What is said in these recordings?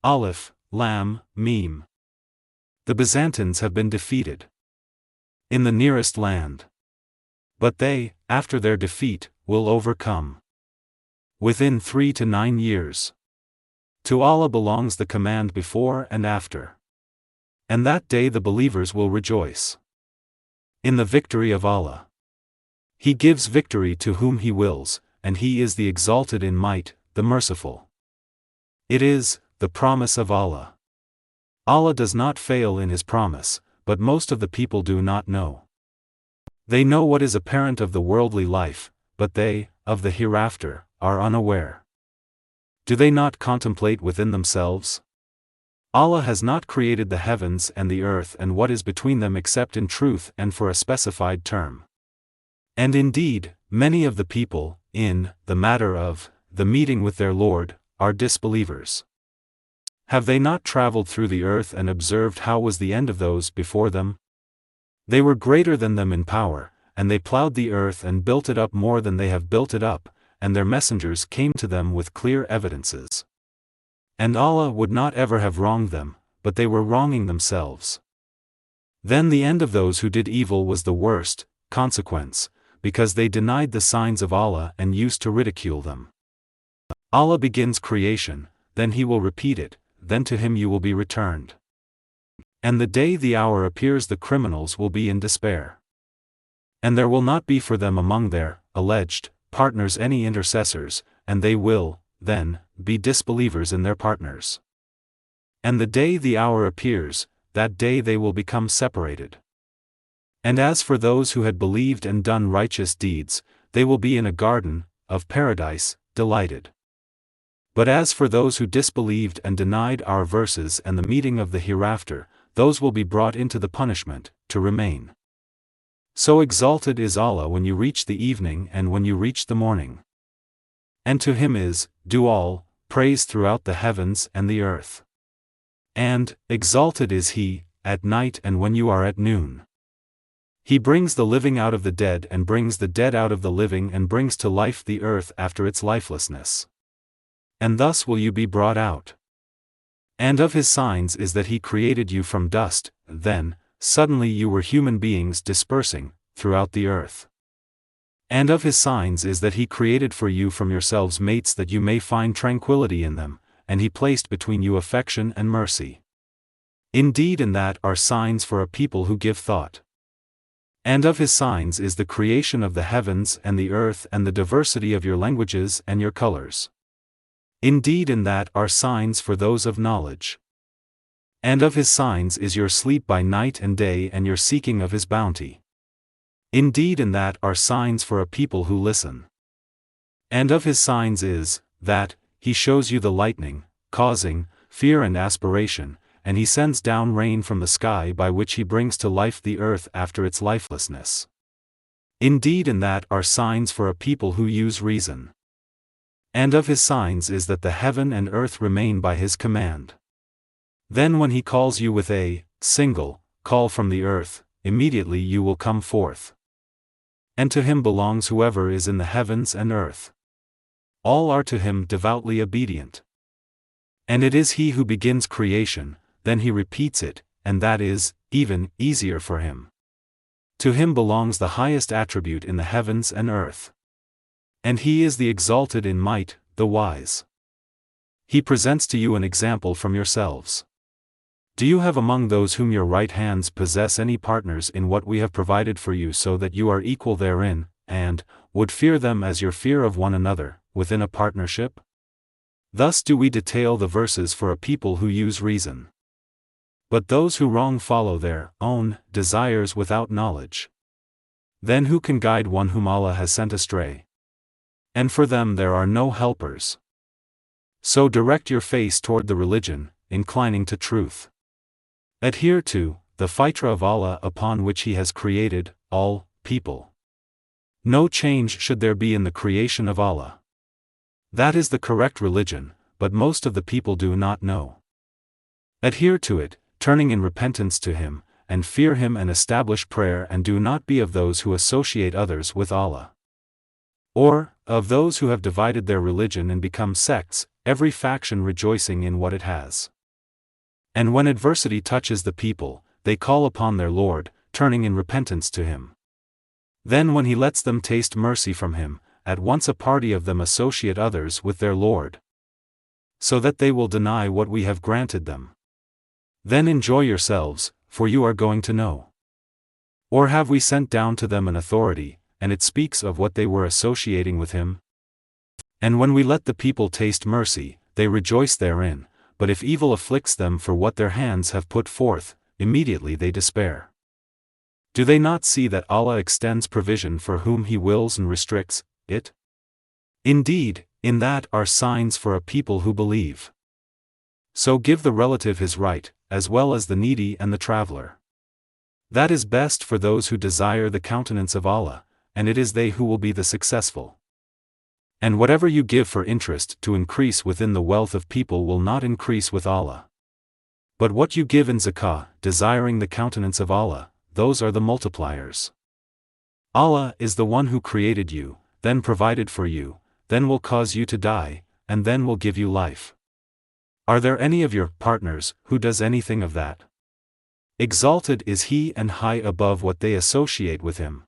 Aleph, Lam, Mim. The Byzantines have been defeated in the nearest land. But they, after their defeat, will overcome within 3 to 9 years. To Allah belongs the command before and after. And that day the believers will rejoice in the victory of Allah. He gives victory to whom He wills, and He is the exalted in might, the merciful. It is the promise of Allah. Allah does not fail in His promise, but most of the people do not know. They know what is apparent of the worldly life, but they, of the hereafter, are unaware. Do they not contemplate within themselves? Allah has not created the heavens and the earth and what is between them except in truth and for a specified term. And indeed, many of the people, in the matter of the meeting with their Lord, are disbelievers. Have they not traveled through the earth and observed how was the end of those before them? They were greater than them in power, and they plowed the earth and built it up more than they have built it up, and their messengers came to them with clear evidences. And Allah would not ever have wronged them, but they were wronging themselves. Then the end of those who did evil was the worst consequence, because they denied the signs of Allah and used to ridicule them. Allah begins creation, then He will repeat it, then to Him you will be returned. And the day the hour appears the criminals will be in despair. And there will not be for them among their alleged partners any intercessors, and they will, then, be disbelievers in their partners. And the day the hour appears, that day they will become separated. And as for those who had believed and done righteous deeds, they will be in a garden of paradise, delighted. But as for those who disbelieved and denied our verses and the meeting of the hereafter, those will be brought into the punishment, to remain. So exalted is Allah when you reach the evening and when you reach the morning. And to Him is due all praise throughout the heavens and the earth. And exalted is He at night and when you are at noon. He brings the living out of the dead and brings the dead out of the living and brings to life the earth after its lifelessness. And thus will you be brought out. And of His signs is that He created you from dust, then, suddenly you were human beings dispersing throughout the earth. And of His signs is that He created for you from yourselves mates that you may find tranquility in them, and He placed between you affection and mercy. Indeed in that are signs for a people who give thought. And of His signs is the creation of the heavens and the earth and the diversity of your languages and your colors. Indeed in that are signs for those of knowledge. And of His signs is your sleep by night and day and your seeking of His bounty. Indeed in that are signs for a people who listen. And of His signs is, that, He shows you the lightning, causing fear and aspiration, and He sends down rain from the sky by which He brings to life the earth after its lifelessness. Indeed in that are signs for a people who use reason. And of His signs is that the heaven and earth remain by His command. Then when He calls you with a single call from the earth, immediately you will come forth. And to Him belongs whoever is in the heavens and earth. All are to Him devoutly obedient. And it is He who begins creation, then He repeats it, and that is even easier for Him. To Him belongs the highest attribute in the heavens and earth. And He is the exalted in might, the wise. He presents to you an example from yourselves. Do you have among those whom your right hands possess any partners in what we have provided for you so that you are equal therein, and would fear them as your fear of one another, within a partnership? Thus do we detail the verses for a people who use reason. But those who wrong follow their own desires without knowledge. Then who can guide one whom Allah has sent astray? And for them there are no helpers. So direct your face toward the religion, inclining to truth. Adhere to the fitrah of Allah upon which He has created all people. No change should there be in the creation of Allah. That is the correct religion, but most of the people do not know. Adhere to it, turning in repentance to Him, and fear Him and establish prayer, and do not be of those who associate others with Allah. Or, of those who have divided their religion and become sects, every faction rejoicing in what it has. And when adversity touches the people, they call upon their Lord, turning in repentance to Him. Then when He lets them taste mercy from Him, at once a party of them associate others with their Lord, so that they will deny what we have granted them. Then enjoy yourselves, for you are going to know. Or have we sent down to them an authority, and it speaks of what they were associating with Him? And when we let the people taste mercy, they rejoice therein, but if evil afflicts them for what their hands have put forth, immediately they despair. Do they not see that Allah extends provision for whom He wills and restricts it? Indeed, in that are signs for a people who believe. So give the relative his right, as well as the needy and the traveler. That is best for those who desire the countenance of Allah, and it is they who will be the successful. And whatever you give for interest to increase within the wealth of people will not increase with Allah. But what you give in zakah, desiring the countenance of Allah, those are the multipliers. Allah is the one who created you, then provided for you, then will cause you to die, and then will give you life. Are there any of your partners who does anything of that? Exalted is He and high above what they associate with Him.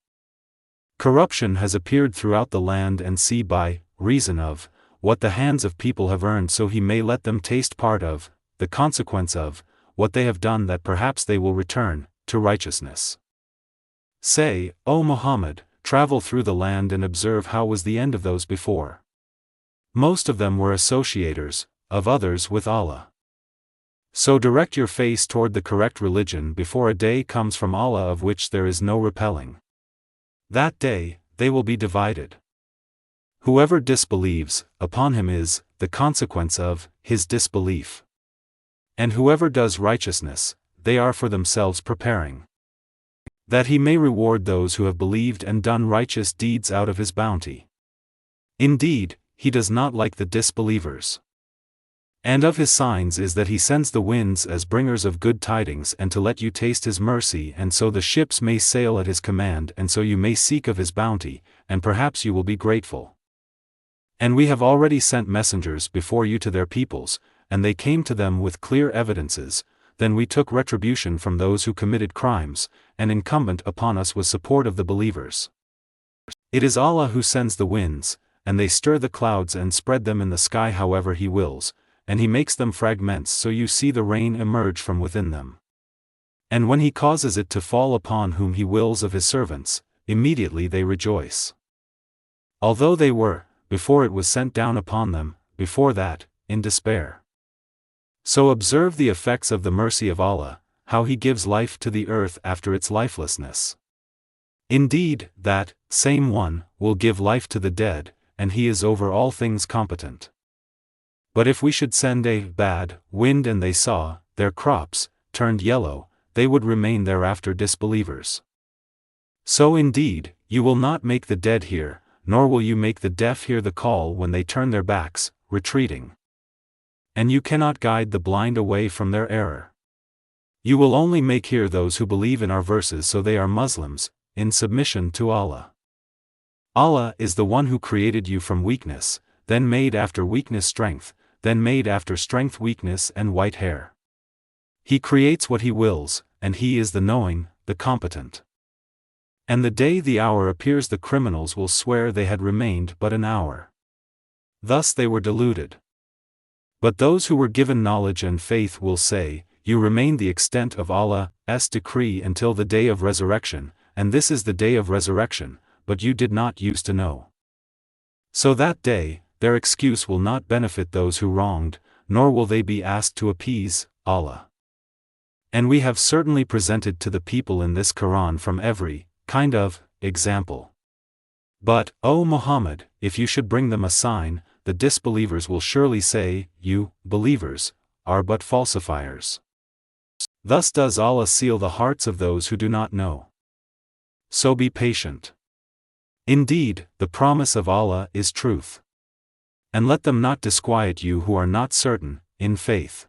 Corruption has appeared throughout the land and sea by reason of what the hands of people have earned, so He may let them taste part of the consequence of what they have done, that perhaps they will return to righteousness. Say, O Muhammad, travel through the land and observe how was the end of those before. Most of them were associators of others with Allah. So direct your face toward the correct religion before a day comes from Allah of which there is no repelling. That day, they will be divided. Whoever disbelieves, upon him is the consequence of his disbelief. And whoever does righteousness, they are for themselves preparing, that He may reward those who have believed and done righteous deeds out of His bounty. Indeed, He does not like the disbelievers. And of His signs is that He sends the winds as bringers of good tidings and to let you taste His mercy, and so the ships may sail at His command, and so you may seek of His bounty, and perhaps you will be grateful. And we have already sent messengers before you to their peoples, and they came to them with clear evidences. Then we took retribution from those who committed crimes, and incumbent upon us was support of the believers. It is Allah who sends the winds, and they stir the clouds and spread them in the sky however He wills, and He makes them fragments so you see the rain emerge from within them. And when He causes it to fall upon whom He wills of His servants, immediately they rejoice. Although they were, before it was sent down upon them, before that, in despair. So observe the effects of the mercy of Allah, how He gives life to the earth after its lifelessness. Indeed, that same One will give life to the dead, and He is over all things competent. But if we should send a bad wind and they saw their crops turned yellow, they would remain thereafter disbelievers. So indeed, you will not make the dead hear, nor will you make the deaf hear the call when they turn their backs, retreating. And you cannot guide the blind away from their error. You will only make hear those who believe in our verses, so they are Muslims, in submission to Allah. Allah is the one who created you from weakness, then made after weakness strength, then made after strength weakness and white hair. He creates what He wills, and He is the knowing, the competent. And the day the hour appears, the criminals will swear they had remained but an hour. Thus they were deluded. But those who were given knowledge and faith will say, You remain the extent of Allah's decree until the day of resurrection, and this is the day of resurrection, but you did not use to know. So that day, their excuse will not benefit those who wronged, nor will they be asked to appease Allah. And we have certainly presented to the people in this Quran from every kind of example. But, O Muhammad, if you should bring them a sign, the disbelievers will surely say, You, believers, are but falsifiers. Thus does Allah seal the hearts of those who do not know. So be patient. Indeed, the promise of Allah is truth. And let them not disquiet you who are not certain in faith.